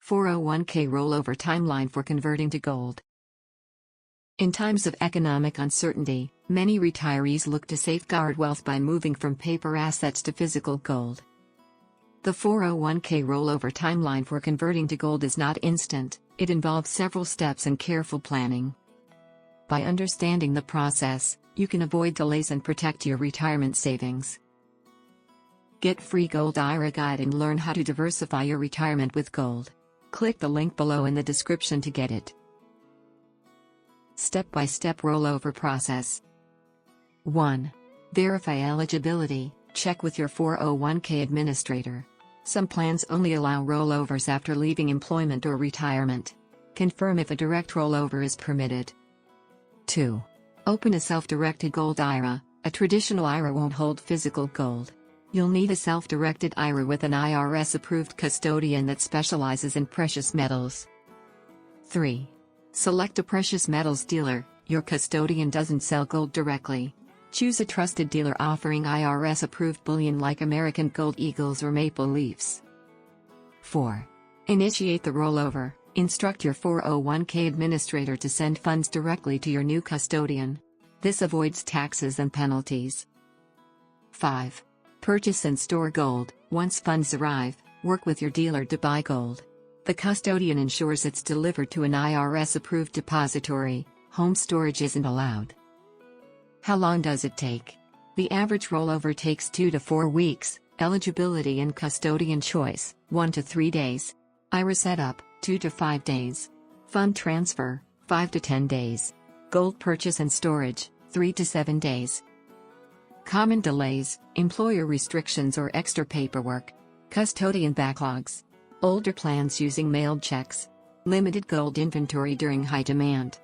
401k Rollover Timeline for Converting to Gold. In times of economic uncertainty, many retirees look to safeguard wealth by moving from paper assets to physical gold. The 401k Rollover Timeline for Converting to Gold is not instant, it involves several steps and careful planning. By understanding the process, you can avoid delays and protect your retirement savings. Get free Gold IRA guide and learn how to diversify your retirement with gold. Click the link below in the description to get it. Step-by-step rollover process. 1. Verify eligibility. Check with your 401k administrator. Some plans only allow rollovers after leaving employment or retirement. Confirm if a direct rollover is permitted. 2. Open a self-directed gold IRA. A traditional IRA won't hold physical gold. You'll need a self-directed IRA with an IRS-approved custodian that specializes in precious metals. 3. Select a precious metals dealer. Your custodian doesn't sell gold directly. Choose a trusted dealer offering IRS-approved bullion like American Gold Eagles or Maple Leafs. 4. Initiate the rollover. Instruct your 401k administrator to send funds directly to your new custodian. This avoids taxes and penalties. 5. Purchase and store gold. Once funds arrive, work with your dealer to buy gold. The custodian ensures it's delivered to an IRS-approved depository. Home storage isn't allowed. How long does it take? The average rollover takes 2 to 4 weeks. Eligibility and custodian choice, 1 to 3 days. IRA setup, 2 to 5 days. Fund transfer, 5 to 10 days. Gold purchase and storage, 3 to 7 days. Common delays, employer restrictions or extra paperwork. Custodian backlogs. Older plans using mailed checks. Limited gold inventory during high demand.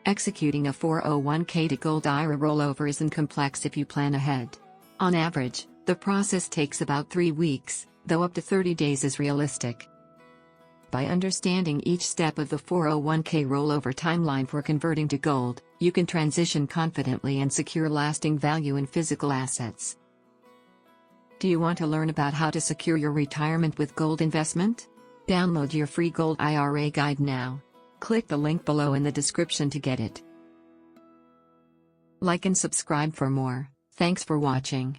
Executing a 401k to gold IRA rollover isn't complex if you plan ahead. On average, the process takes about 3 weeks, though up to 30 days is realistic. By understanding each step of the 401k rollover timeline for converting to gold, you can transition confidently and secure lasting value in physical assets. Do you want to learn about how to secure your retirement with gold investment? Download your free Gold IRA guide now. Click the link below in the description to get it. Like and subscribe for more. Thanks for watching.